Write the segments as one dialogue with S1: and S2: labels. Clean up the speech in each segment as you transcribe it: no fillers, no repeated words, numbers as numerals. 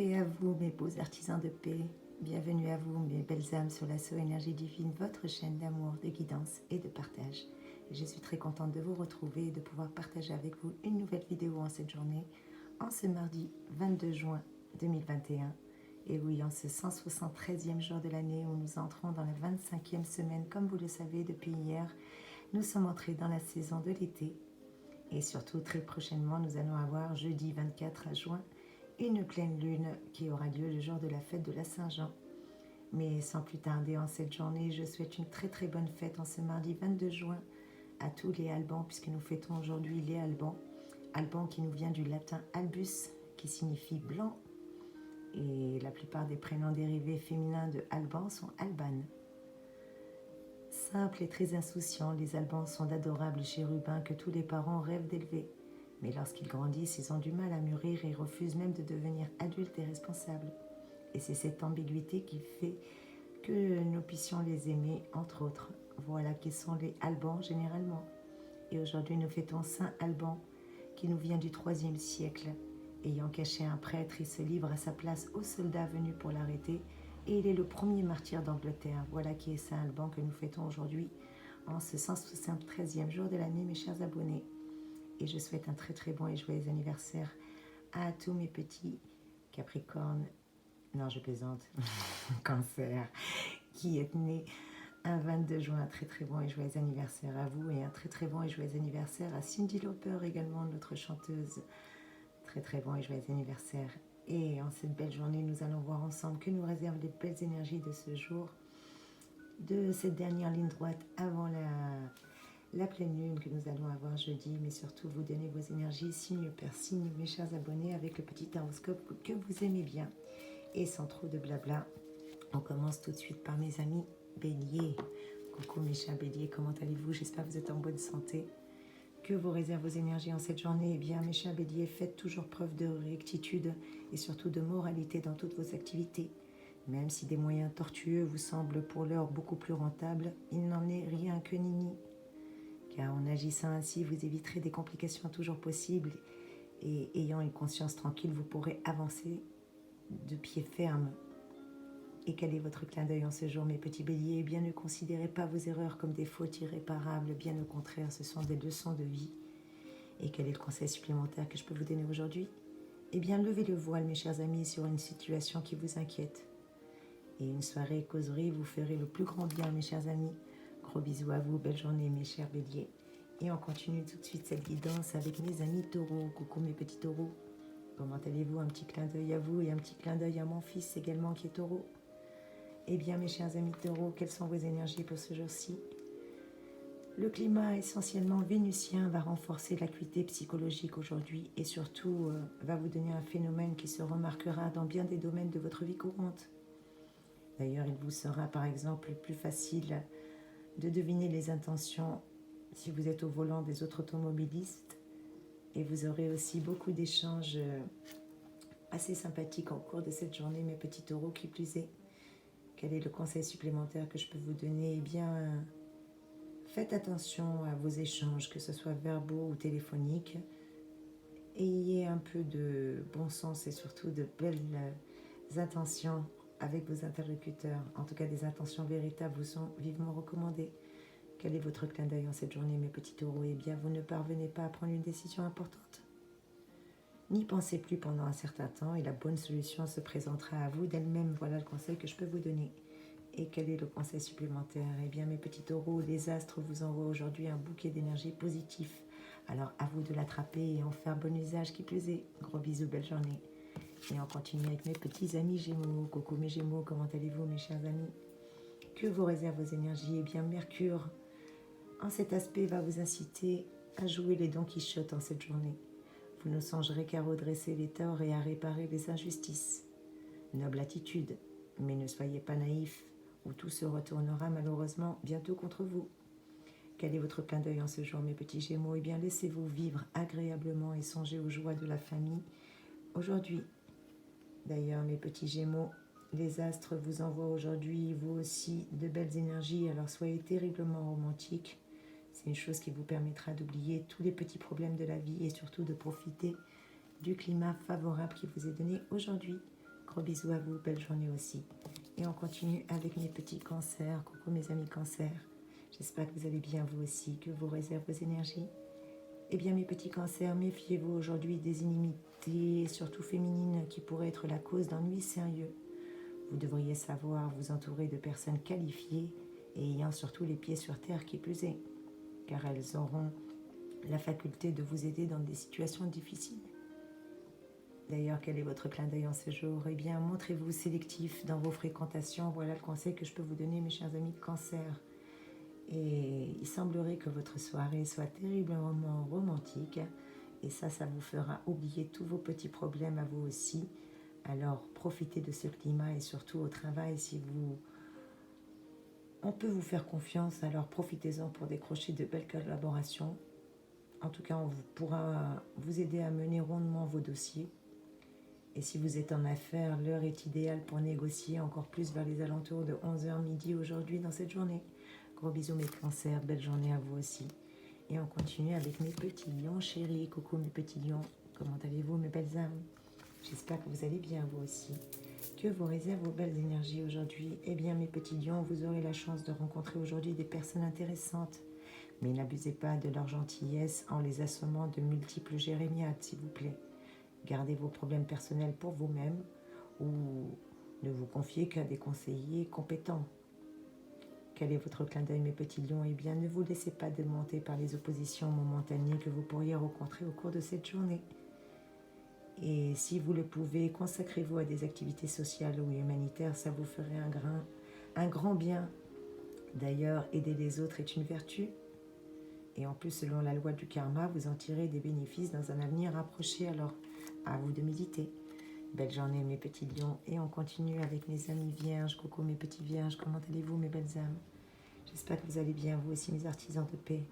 S1: Paix à vous, mes beaux artisans de paix. Bienvenue à vous, mes belles âmes, sur l'assaut énergie divine, votre chaîne d'amour, de guidance et de partage. Et je suis très contente de vous retrouver et de pouvoir partager avec vous une nouvelle vidéo en cette journée, en ce mardi 22 juin 2021. Et oui, en ce 173e jour de l'année où nous entrons dans la 25e semaine, comme vous le savez depuis hier, nous sommes entrés dans la saison de l'été. Et surtout, très prochainement, nous allons avoir jeudi 24 juin une pleine lune qui aura lieu le jour de la fête de la Saint-Jean. Mais sans plus tarder en cette journée, je souhaite une très très bonne fête en ce mardi 22 juin à tous les Albans, puisque nous fêtons aujourd'hui les Albans. Alban qui nous vient du latin albus, qui signifie blanc. Et la plupart des prénoms dérivés féminins de Alban sont Albanes. Simples et très insouciants, les Albans sont d'adorables chérubins que tous les parents rêvent d'élever. Mais lorsqu'ils grandissent, ils ont du mal à mûrir et refusent même de devenir adultes et responsables. Et c'est cette ambiguïté qui fait que nous puissions les aimer, entre autres. Voilà qui sont les Albans généralement. Et aujourd'hui, nous fêtons Saint Alban, qui nous vient du IIIe siècle. Ayant caché un prêtre, il se livre à sa place aux soldats venus pour l'arrêter. Et il est le premier martyr d'Angleterre. Voilà qui est Saint Alban que nous fêtons aujourd'hui, en ce 173e jour de l'année, mes chers abonnés. Et je souhaite un très très bon et joyeux anniversaire à tous mes petits Capricornes, non je plaisante, Cancer, qui êtes nés un 22 juin. Un très très bon et joyeux anniversaire à vous, et un très très bon et joyeux anniversaire à Cyndi Lauper également, notre chanteuse. Très très bon et joyeux anniversaire. Et en cette belle journée, nous allons voir ensemble que nous réservent les belles énergies de ce jour, de cette dernière ligne droite avant la pleine lune que nous allons avoir jeudi, mais surtout vous donner vos énergies signe par signe, mes chers abonnés, avec le petit horoscope que vous aimez bien. Et sans trop de blabla, on commence tout de suite par mes amis Bélier. Coucou mes chers Béliers, comment allez-vous? J'espère que vous êtes en bonne santé. Que vous réservent vos énergies en cette journée? Eh bien mes chers Béliers, faites toujours preuve de rectitude et surtout de moralité dans toutes vos activités. Même si des moyens tortueux vous semblent pour l'heure beaucoup plus rentables, il n'en est rien que nini. Car en agissant ainsi, vous éviterez des complications toujours possibles, et ayant une conscience tranquille, vous pourrez avancer de pied ferme. Et quel est votre clin d'œil en ce jour, mes petits béliers? Eh bien, ne considérez pas vos erreurs comme des fautes irréparables, bien au contraire, ce sont des leçons de vie. Et quel est le conseil supplémentaire que je peux vous donner aujourd'hui? Eh bien, levez le voile, mes chers amis, sur une situation qui vous inquiète. Et une soirée causerie vous ferait le plus grand bien, mes chers amis. Gros bisous à vous, belle journée mes chers béliers. Et on continue tout de suite cette guidance avec mes amis taureaux. Coucou mes petits taureaux. Comment allez-vous? Un petit clin d'œil à vous et un petit clin d'œil à mon fils également qui est taureau. Eh bien mes chers amis taureaux, quelles sont vos énergies pour ce jour-ci? Le climat essentiellement vénusien va renforcer l'acuité psychologique aujourd'hui et surtout va vous donner un phénomène qui se remarquera dans bien des domaines de votre vie courante. D'ailleurs, il vous sera par exemple plus facile de deviner les intentions si vous êtes au volant des autres automobilistes, et vous aurez aussi beaucoup d'échanges assez sympathiques au cours de cette journée, mes petits taureaux, qui plus est. Quel est le conseil supplémentaire que je peux vous donner? Eh bien, faites attention à vos échanges, que ce soit verbaux ou téléphoniques. Ayez un peu de bon sens et surtout de belles intentions avec vos interlocuteurs. En tout cas, des intentions véritables vous sont vivement recommandées. Quel est votre clin d'œil en cette journée, mes petits taureaux? Eh bien, vous ne parvenez pas à prendre une décision importante. N'y pensez plus pendant un certain temps et la bonne solution se présentera à vous d'elle-même. Voilà le conseil que je peux vous donner. Et quel est le conseil supplémentaire? Eh bien, mes petits taureaux, les astres vous envoient aujourd'hui un bouquet d'énergie positif. Alors, à vous de l'attraper et en faire bon usage qui plus est. Gros bisous, belle journée. Et on continue avec mes petits amis Gémeaux. Coucou mes Gémeaux, comment allez-vous mes chers amis? Que vous réservent vos énergies? Eh bien, Mercure, en cet aspect, va vous inciter à jouer les Don Quichotte en cette journée. Vous ne songerez qu'à redresser les torts et à réparer les injustices. Noble attitude, mais ne soyez pas naïfs, ou tout se retournera malheureusement bientôt contre vous. Quel est votre clin d'œil en ce jour, mes petits Gémeaux? Eh bien, laissez-vous vivre agréablement et songez aux joies de la famille aujourd'hui. D'ailleurs, mes petits Gémeaux, les astres vous envoient aujourd'hui, vous aussi, de belles énergies, alors soyez terriblement romantiques. C'est une chose qui vous permettra d'oublier tous les petits problèmes de la vie et surtout de profiter du climat favorable qui vous est donné aujourd'hui. Gros bisous à vous, belle journée aussi. Et on continue avec mes petits cancers. Coucou mes amis cancers. J'espère que vous allez bien vous aussi, que vous réservez vos énergies. Eh bien mes petits cancers, méfiez-vous aujourd'hui des inimités, surtout féminines, qui pourraient être la cause d'ennuis sérieux. Vous devriez savoir vous entourer de personnes qualifiées et ayant surtout les pieds sur terre qui plus est, car elles auront la faculté de vous aider dans des situations difficiles. D'ailleurs, quel est votre clin d'œil en ce jour? Eh bien, montrez-vous sélectif dans vos fréquentations. Voilà le conseil que je peux vous donner, mes chers amis de cancer. Et il semblerait que votre soirée soit terriblement romantique. Et ça vous fera oublier tous vos petits problèmes à vous aussi. Alors, profitez de ce climat et surtout au travail, on peut vous faire confiance, alors profitez-en pour décrocher de belles collaborations. En tout cas, on pourra vous aider à mener rondement vos dossiers. Et si vous êtes en affaires, l'heure est idéale pour négocier encore plus vers les alentours de 11h midi aujourd'hui dans cette journée. Gros bisous mes cancers, belle journée à vous aussi. Et on continue avec mes petits lions chéris. Coucou mes petits lions, comment allez-vous mes belles âmes? J'espère que vous allez bien vous aussi. Que vous réserve vos belles énergies aujourd'hui? Eh bien mes petits lions, vous aurez la chance de rencontrer aujourd'hui des personnes intéressantes. Mais n'abusez pas de leur gentillesse en les assommant de multiples jérémiades, s'il vous plaît. Gardez vos problèmes personnels pour vous-même ou ne vous confiez qu'à des conseillers compétents. Quel est votre clin d'œil, mes petits lions? Eh bien, ne vous laissez pas démonter par les oppositions momentanées que vous pourriez rencontrer au cours de cette journée. Et si vous le pouvez, consacrez-vous à des activités sociales ou humanitaires, ça vous ferait un grand bien. D'ailleurs, aider les autres est une vertu. Et en plus, selon la loi du karma, vous en tirez des bénéfices dans un avenir rapproché, alors à vous de méditer. Belle journée mes petits lions et on continue avec mes amis vierges. Coucou mes petits vierges, comment allez-vous mes belles âmes? J'espère que vous allez bien, vous aussi mes artisans de paix.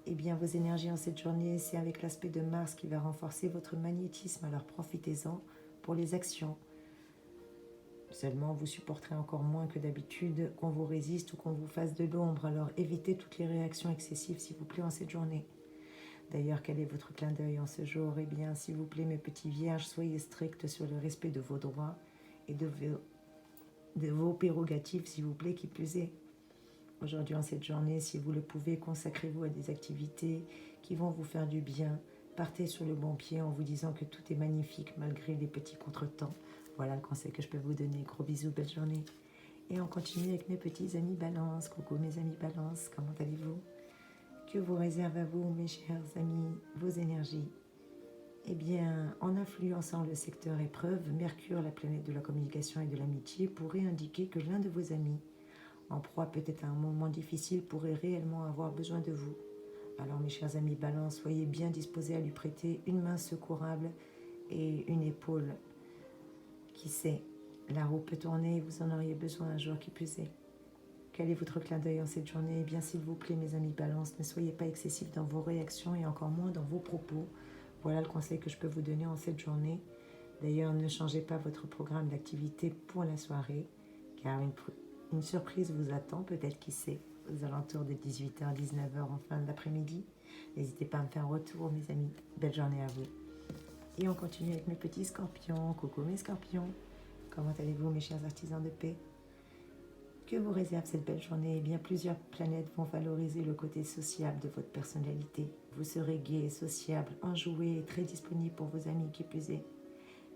S1: Eh bien vos énergies en cette journée, c'est avec l'aspect de Mars qui va renforcer votre magnétisme, alors profitez-en pour les actions. Seulement vous supporterez encore moins que d'habitude qu'on vous résiste ou qu'on vous fasse de l'ombre, alors évitez toutes les réactions excessives s'il vous plaît en cette journée. D'ailleurs, quel est votre clin d'œil en ce jour? Eh bien, s'il vous plaît, mes petits vierges, soyez stricts sur le respect de vos droits et de vos prérogatives, s'il vous plaît, qui plus est. Aujourd'hui, en cette journée, si vous le pouvez, consacrez-vous à des activités qui vont vous faire du bien. Partez sur le bon pied en vous disant que tout est magnifique malgré les petits contretemps. Voilà le conseil que je peux vous donner. Gros bisous, belle journée. Et on continue avec mes petits amis Balance. Coucou mes amis Balance, comment allez-vous? Que vous réserve à vous, mes chers amis, vos énergies? Eh bien, en influençant le secteur épreuve, Mercure, la planète de la communication et de l'amitié, pourrait indiquer que l'un de vos amis, en proie peut-être à un moment difficile, pourrait réellement avoir besoin de vous. Alors, mes chers amis Balance, soyez bien disposés à lui prêter une main secourable et une épaule. Qui sait, la roue peut tourner et vous en auriez besoin un jour qui plus est. Quel est votre clin d'œil en cette journée? Eh bien, s'il vous plaît, mes amis Balance, ne soyez pas excessifs dans vos réactions et encore moins dans vos propos. Voilà le conseil que je peux vous donner en cette journée. D'ailleurs, ne changez pas votre programme d'activité pour la soirée, car une surprise vous attend, peut-être qui sait, aux alentours de 18h, 19h en fin d'après-midi. N'hésitez pas à me faire un retour, mes amis. Belle journée à vous. Et on continue avec mes petits scorpions. Coucou mes scorpions. Comment allez-vous, mes chers artisans de paix? Que vous réserve cette belle journée? Eh bien, plusieurs planètes vont valoriser le côté sociable de votre personnalité. Vous serez gai, sociable, enjoué et très disponible pour vos amis qui plus est.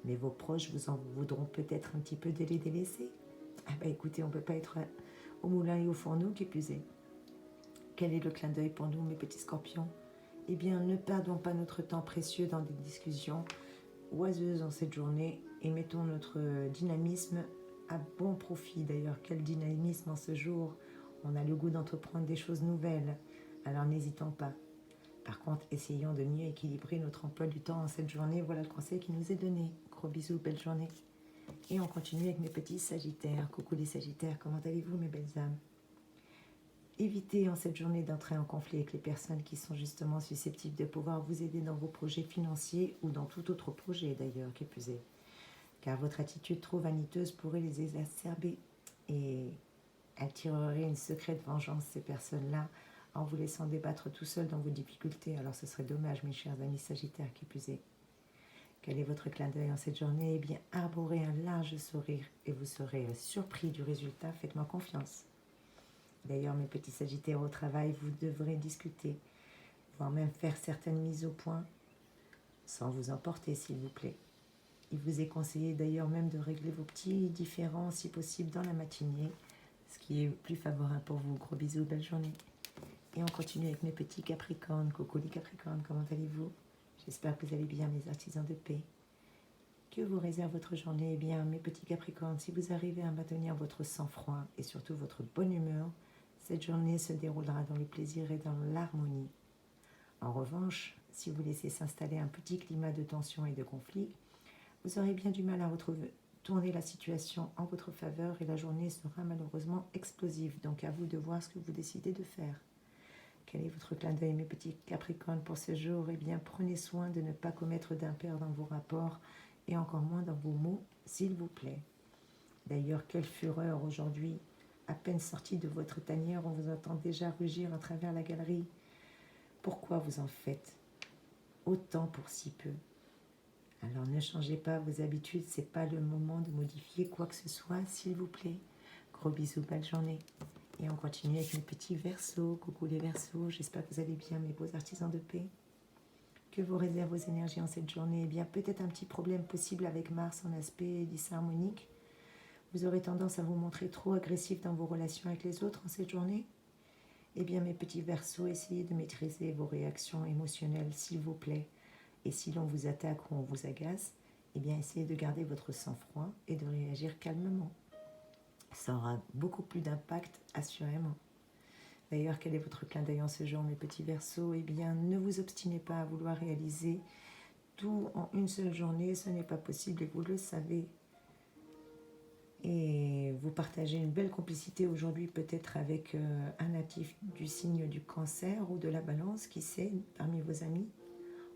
S1: Mais vos proches vous en voudront peut-être un petit peu de les délaisser. Ah bah écoutez, on ne peut pas être au moulin et au fourneau qui plus est. Quel est le clin d'œil pour nous, mes petits scorpions? Eh bien, ne perdons pas notre temps précieux dans des discussions oiseuses en cette journée et mettons notre dynamisme à bon profit. D'ailleurs, quel dynamisme en ce jour. On a le goût d'entreprendre des choses nouvelles, alors n'hésitons pas. Par contre, essayons de mieux équilibrer notre emploi du temps en cette journée. Voilà le conseil qui nous est donné. Gros bisous, belle journée. Et on continue avec mes petits sagittaires. Coucou les sagittaires, comment allez-vous mes belles âmes? Évitez en cette journée d'entrer en conflit avec les personnes qui sont justement susceptibles de pouvoir vous aider dans vos projets financiers ou dans tout autre projet d'ailleurs qui plus est. Car votre attitude trop vaniteuse pourrait les exacerber et attirerait une secrète vengeance ces personnes-là en vous laissant débattre tout seul dans vos difficultés. Alors ce serait dommage, mes chers amis sagittaires, qui plus est. Quel est votre clin d'œil en cette journée? Eh bien, arborez un large sourire et vous serez surpris du résultat. Faites-moi confiance. D'ailleurs, mes petits sagittaires au travail, vous devrez discuter, voire même faire certaines mises au point, sans vous emporter, s'il vous plaît. Il vous est conseillé d'ailleurs même de régler vos petits différends, si possible, dans la matinée, ce qui est plus favorable pour vous. Gros bisous, belle journée. Et on continue avec mes petits Capricornes. Coucou les Capricornes, comment allez-vous? J'espère que vous allez bien, mes artisans de paix. Que vous réserve votre journée? Eh bien, mes petits Capricornes, si vous arrivez à maintenir votre sang-froid et surtout votre bonne humeur, cette journée se déroulera dans le plaisir et dans l'harmonie. En revanche, si vous laissez s'installer un petit climat de tension et de conflit, vous aurez bien du mal à tourner la situation en votre faveur et la journée sera malheureusement explosive. Donc à vous de voir ce que vous décidez de faire. Quel est votre clin d'œil, mes petits Capricornes, pour ce jour? Eh bien, prenez soin de ne pas commettre d'impair dans vos rapports et encore moins dans vos mots, s'il vous plaît. D'ailleurs, quelle fureur aujourd'hui! À peine sorti de votre tanière, on vous entend déjà rugir à travers la galerie. Pourquoi vous en faites autant pour si peu? Alors ne changez pas vos habitudes, c'est pas le moment de modifier quoi que ce soit, s'il vous plaît. Gros bisous, belle journée. Et on continue avec mes petits Verseaux. Coucou les Verseaux, j'espère que vous allez bien, mes beaux artisans de paix. Que vous réservent vos énergies en cette journée? Eh bien, peut-être un petit problème possible avec Mars en aspect disharmonique. Vous aurez tendance à vous montrer trop agressif dans vos relations avec les autres en cette journée. Eh bien, mes petits Verseaux, essayez de maîtriser vos réactions émotionnelles, s'il vous plaît. Et si l'on vous attaque ou on vous agace, eh bien, essayez de garder votre sang-froid et de réagir calmement. Ça aura beaucoup plus d'impact, assurément. D'ailleurs, quel est votre clin d'œil en ce jour, mes petits Verseaux? Eh bien, ne vous obstinez pas à vouloir réaliser tout en une seule journée, ce n'est pas possible et vous le savez. Et vous partagez une belle complicité aujourd'hui, peut-être avec un natif du signe du Cancer ou de la Balance, qui sait, parmi vos amis.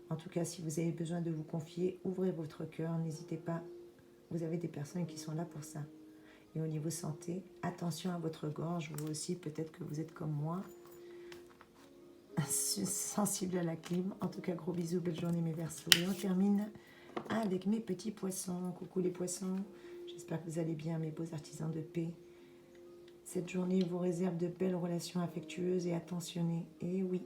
S1: En tout cas, si vous avez besoin de vous confier, ouvrez votre cœur, n'hésitez pas. Vous avez des personnes qui sont là pour ça. Et au niveau santé, attention à votre gorge. Vous aussi, peut-être que vous êtes comme moi, sensible à la clim. En tout cas, gros bisous, belle journée mes Verseaux. Et on termine avec mes petits poissons. Coucou les poissons, j'espère que vous allez bien, mes beaux artisans de paix. Cette journée vous réserve de belles relations affectueuses et attentionnées. Et oui,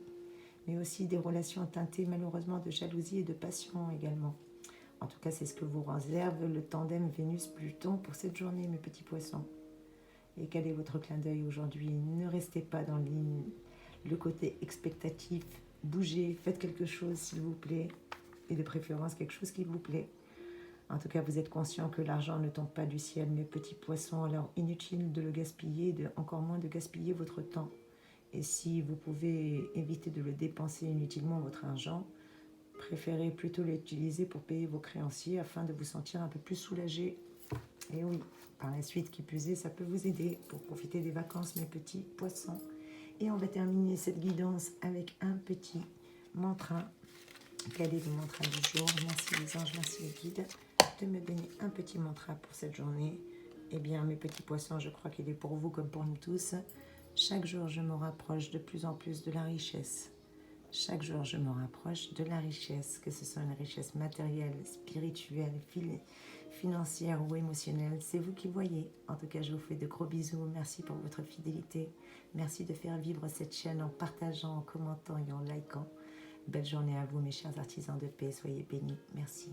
S1: mais aussi des relations teintées malheureusement de jalousie et de passion également. En tout cas, c'est ce que vous réserve le tandem Vénus-Pluton pour cette journée, mes petits poissons. Et quel est votre clin d'œil aujourd'hui? Ne restez pas dans le côté expectatif. Bougez, faites quelque chose s'il vous plaît. Et de préférence quelque chose qui vous plaît. En tout cas, vous êtes conscient que l'argent ne tombe pas du ciel, mes petits poissons. Alors inutile de le gaspiller, encore moins de gaspiller votre temps. Et si vous pouvez éviter de le dépenser inutilement, votre argent, préférez plutôt l'utiliser pour payer vos créanciers afin de vous sentir un peu plus soulagé. Et oui, par la suite, qui plus est, ça peut vous aider pour profiter des vacances, mes petits poissons. Et on va terminer cette guidance avec un petit mantra. Quel est le mantra du jour? Merci les anges, merci les guides de me donner un petit mantra pour cette journée. Eh bien, mes petits poissons, je crois qu'il est pour vous comme pour nous tous. Chaque jour, je me rapproche de plus en plus de la richesse. Chaque jour, je me rapproche de la richesse, que ce soit une richesse matérielle, spirituelle, financière ou émotionnelle. C'est vous qui voyez. En tout cas, je vous fais de gros bisous. Merci pour votre fidélité. Merci de faire vivre cette chaîne en partageant, en commentant et en likant. Belle journée à vous, mes chers artisans de paix. Soyez bénis. Merci.